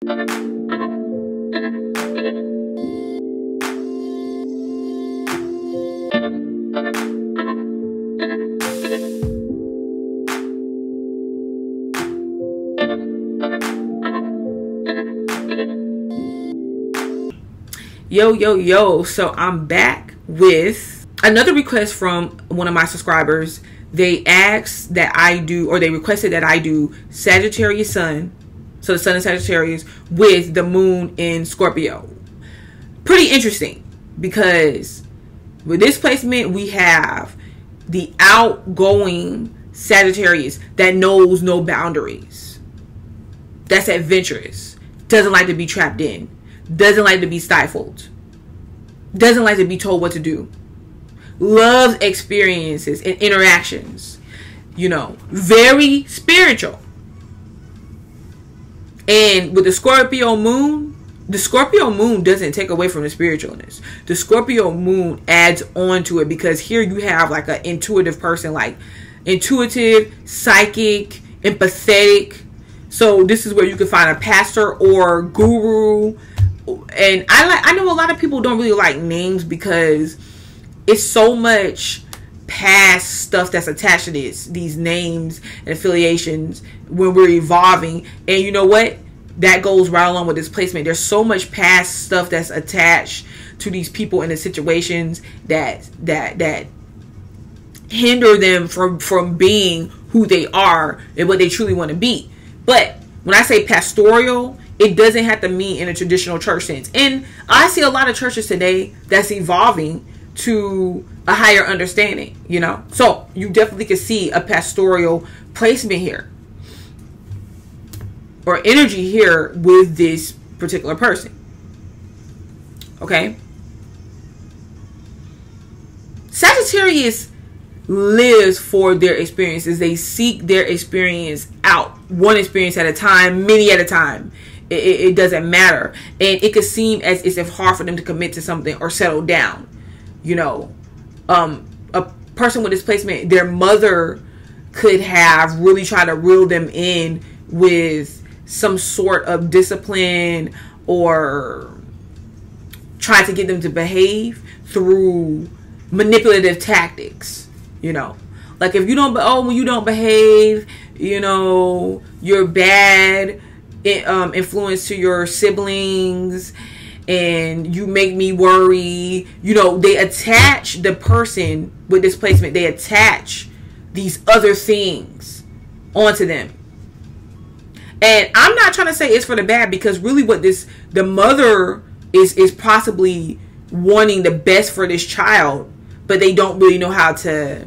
Yo, so I'm back with another request from one of my subscribers. They asked that I do, or they requested that I do Sagittarius sun, so the sun in Sagittarius with the moon in Scorpio. Pretty interesting, because with this placement we have the outgoing Sagittarius that knows no boundaries, that's adventurous, doesn't like to be trapped in, doesn't like to be stifled, doesn't like to be told what to do, loves experiences and interactions, you know, very spiritual. And with the Scorpio moon doesn't take away from the spiritualness. The Scorpio moon adds on to it, because here you have like an intuitive person, like intuitive, psychic, empathetic. So this is where you can find a pastor or guru. And I know a lot of people don't really like names because it's so much past stuff that's attached to these names and affiliations when we're evolving. And you know what? That goes right along with this placement. There's so much past stuff that's attached to these people and the situations that hinder them from being who they are and what they truly want to be. But when I say pastoral, it doesn't have to mean in a traditional church sense. And I see a lot of churches today that's evolving to a higher understanding, you know. So you definitely can see a pastoral placement here, or energy here with this particular person. Okay. Sagittarius lives for their experiences. They seek their experience out, one experience at a time, many at a time. It doesn't matter. And it could seem as if hard for them to commit to something or settle down. You know, a person with this placement, their mother could have really tried to reel them in with some sort of discipline, or try to get them to behave through manipulative tactics. You know, like if you don't, when you don't behave, you know, you're bad influence to your siblings, and you make me worry. You know, they attach the person with this placement, they attach these other things onto them. And I'm not trying to say it's for the bad, because really what the mother is possibly wanting the best for this child, but they don't really know how to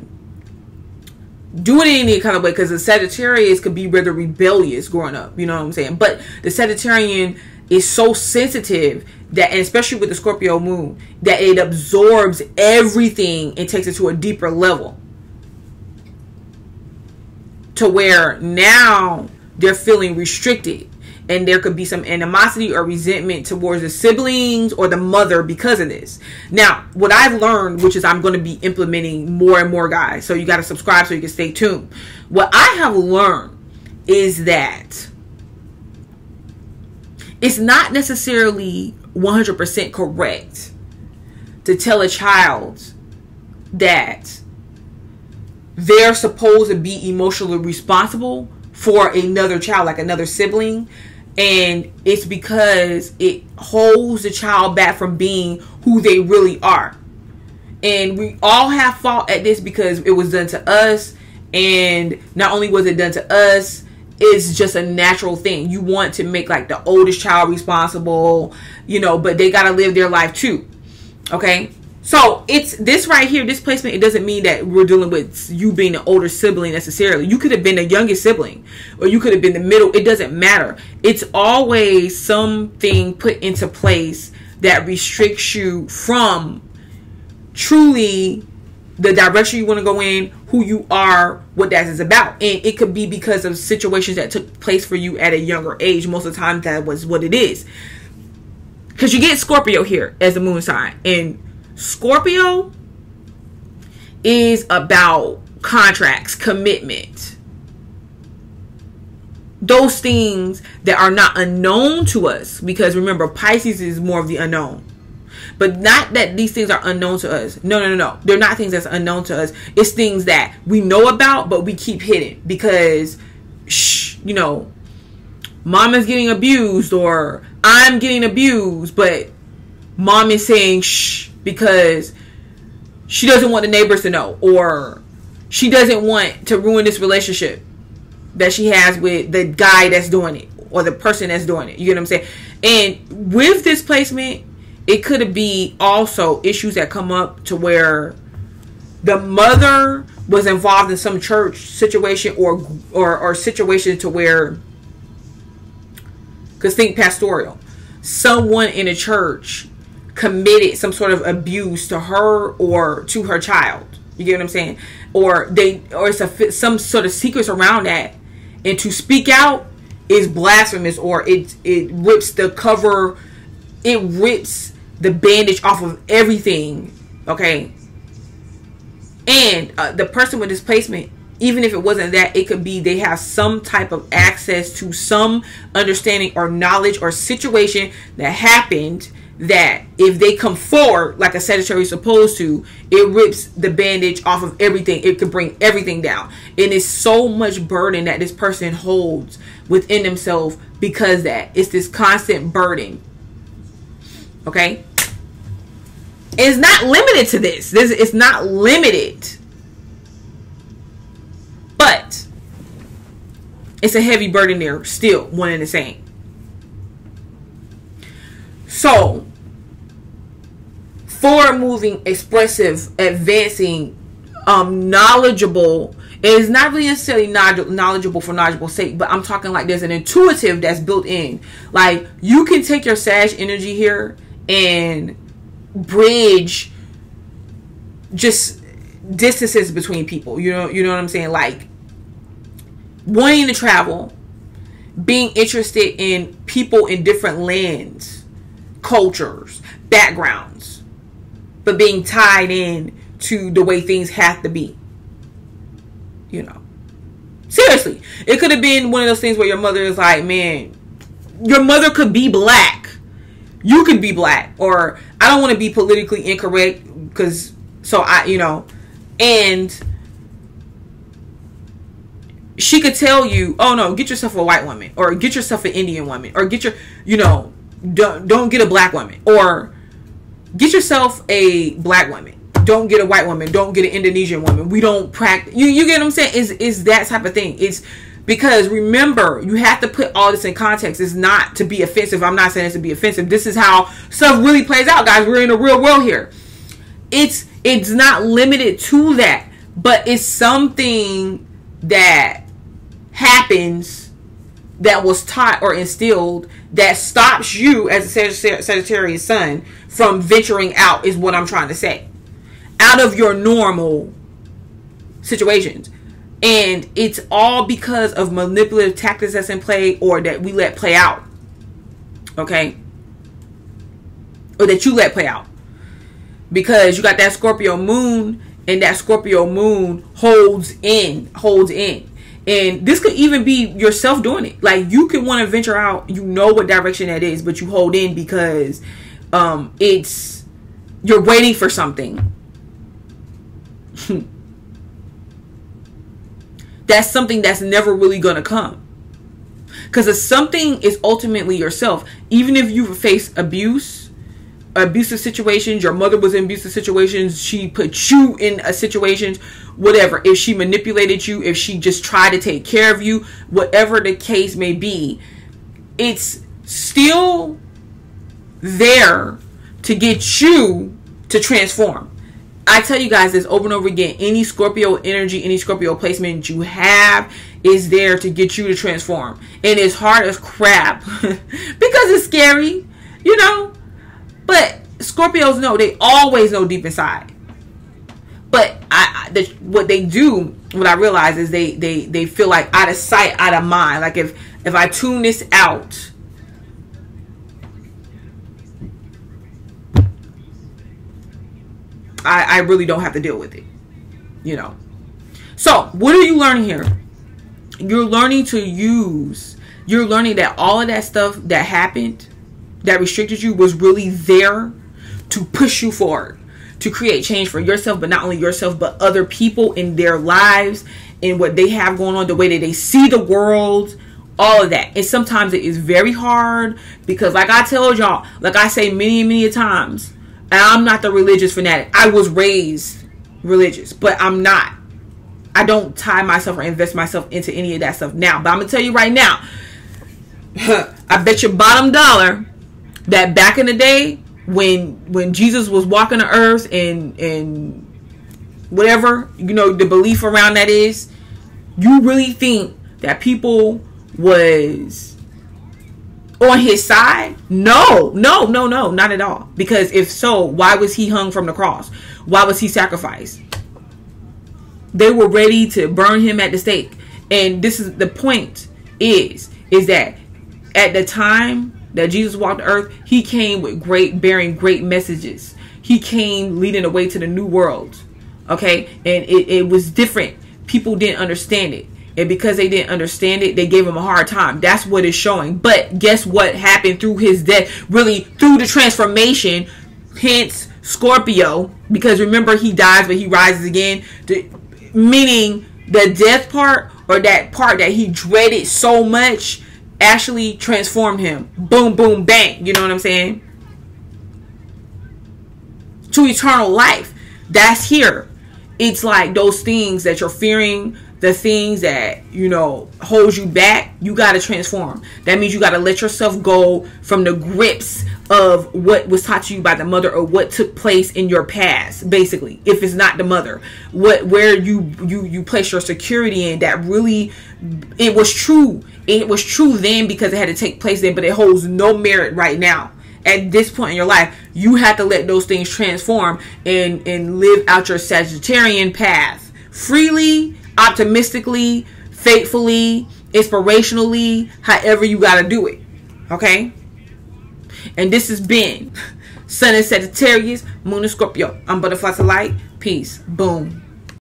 do it in any kind of way, because the Sagittarius could be rather rebellious growing up, you know what I'm saying? But the Sagittarian is so sensitive that, and especially with the Scorpio moon, that it absorbs everything and takes it to a deeper level, to where now they're feeling restricted, and there could be some animosity or resentment towards the siblings or the mother because of this. Now, what I've learned, which is I'm going to be implementing more and more, guys, so you got to subscribe so you can stay tuned. What I have learned is that it's not necessarily 100% correct to tell a child that they're supposed to be emotionally responsible for another child, like another sibling. And it's because it holds the child back from being who they really are. And we all have fault at this because it was done to us. And not only was it done to us, it's just a natural thing. You want to make like the oldest child responsible, you know, but they got to live their life too. Okay. So it's this right here, this placement, it doesn't mean that we're dealing with you being an older sibling necessarily. You could have been the youngest sibling, or you could have been the middle. It doesn't matter. It's always something put into place that restricts you from truly the direction you want to go in, who you are, what that is about. And it could be because of situations that took place for you at a younger age. Most of the time that was what it is. Because you get Scorpio here as the moon sign. And Scorpio is about contracts, commitment. those things that are not unknown to us, because remember, Pisces is more of the unknown. But not that these things are unknown to us. No. They're not things that's unknown to us. It's things that we know about, but we keep hidden because, you know, mom is getting abused or I'm getting abused, but mom is saying shh because she doesn't want the neighbors to know, or she doesn't want to ruin this relationship that she has with the guy that's doing it or the person that's doing it. You get what I'm saying? And with this placement, it could be also issues that come up to where the mother was involved in some church situation or situation to where, because think pastoral, someone in a church committed some sort of abuse to her or to her child. You get what I'm saying? Or it's some sort of secrets around that, and to speak out is blasphemous, or it rips the cover, it rips the bandage off of everything. Okay. And the person with displacement, even if it wasn't that, it could be they have some type of access to some understanding or knowledge or situation that happened, that if they come forward like a Sagittarius is supposed to, it rips the bandage off of everything. It could bring everything down. And it's so much burden that this person holds within themselves because that it's this constant burden. Okay. It's not limited to this. It's not limited. But it's a heavy burden there still, one and the same. So, forward moving, expressive, advancing, knowledgeable. It is not really necessarily knowledgeable for knowledgeable's sake, but I'm talking like there's an intuitive that's built in. Like, you can take your Sag energy here and bridge just distances between people. You know what I'm saying? Like, wanting to travel, being interested in people in different lands, cultures, backgrounds, but being tied in to the way things have to be. You know, seriously, it could have been one of those things where your mother is like, man, your mother could be black, you could be black, or I don't want to be politically incorrect because, so I, you know, and she could tell you, oh no, get yourself a white woman, or get yourself an Indian woman, or get your, you know, don't get a black woman, or get yourself a black woman. Don't get a white woman. Don't get an Indonesian woman. We don't practice. You get what I'm saying? Is that type of thing. It's because, remember, you have to put all this in context. It's not to be offensive. I'm not saying it's to be offensive. This is how stuff really plays out, guys. We're in the real world here. It's not limited to that, but it's something that happens that was taught or instilled that stops you as a Sagittarius sun from venturing out, is what I'm trying to say. Out of your normal situations. And it's all because of manipulative tactics that's in play, or that we let play out. Okay? Or that you let play out. Because you got that Scorpio moon, and that Scorpio moon holds in. And this could even be yourself doing it. Like, you could want to venture out, you know what direction that is, but you hold in because you're waiting for something. That's something that's never really gonna come, because if something is ultimately yourself. Even if you face abusive situations, your mother was in abusive situations, she put you in a situation, whatever, if she manipulated you, if she just tried to take care of you, whatever the case may be, it's still there to get you to transform. I tell you guys this over and over again. Any Scorpio energy, any Scorpio placement you have is there to get you to transform. And it's hard as crap because it's scary, you know. But Scorpios know, they always know deep inside. But what they do, what I realize is they feel like out of sight, out of mind. Like if I tune this out, I really don't have to deal with it, you know. So what are you learning here? You're learning to use you're learning that all of that stuff that happened, that restricted you, was really there to push you forward, to create change for yourself, but not only yourself, but other people in their lives and what they have going on, the way that they see the world, all of that. And sometimes it is very hard because, like I told y'all, like I say many times, and I'm not the religious fanatic. I was raised religious, but I'm not. I don't tie myself or invest myself into any of that stuff now. But I'm going to tell you right now, I bet your bottom dollar that back in the day when Jesus was walking the earth and whatever, you know, the belief around that is, you really think that people was on his side? No, not at all. Because if so, why was he hung from the cross? Why was he sacrificed? They were ready to burn him at the stake. And this is the point, is that at the time that Jesus walked the earth, he came with bearing great messages. He came leading the way to the new world. Okay? And it was different. People didn't understand it. And because they didn't understand it, they gave him a hard time. That's what it's showing. But guess what happened through his death? Really, through the transformation, hence Scorpio. Because remember, he dies, but he rises again. Meaning the death part, or that part that he dreaded so much, actually transformed him. Boom, boom, bang. You know what I'm saying? To eternal life. That's here. It's like those things that you're fearing, the things that, you know, hold you back, you got to transform. That means you got to let yourself go from the grips of what was taught to you by the mother, or what took place in your past, basically. If it's not the mother, where you place your security in, that really, it was true. It was true then because it had to take place then, but it holds no merit right now. At this point in your life, you have to let those things transform and live out your Sagittarian path freely, optimistically, faithfully, inspirationally, however you got to do it. Okay? And this has been Sun in Sagittarius, Moon in Scorpio. I'm Butterfly to Light. Peace. Boom.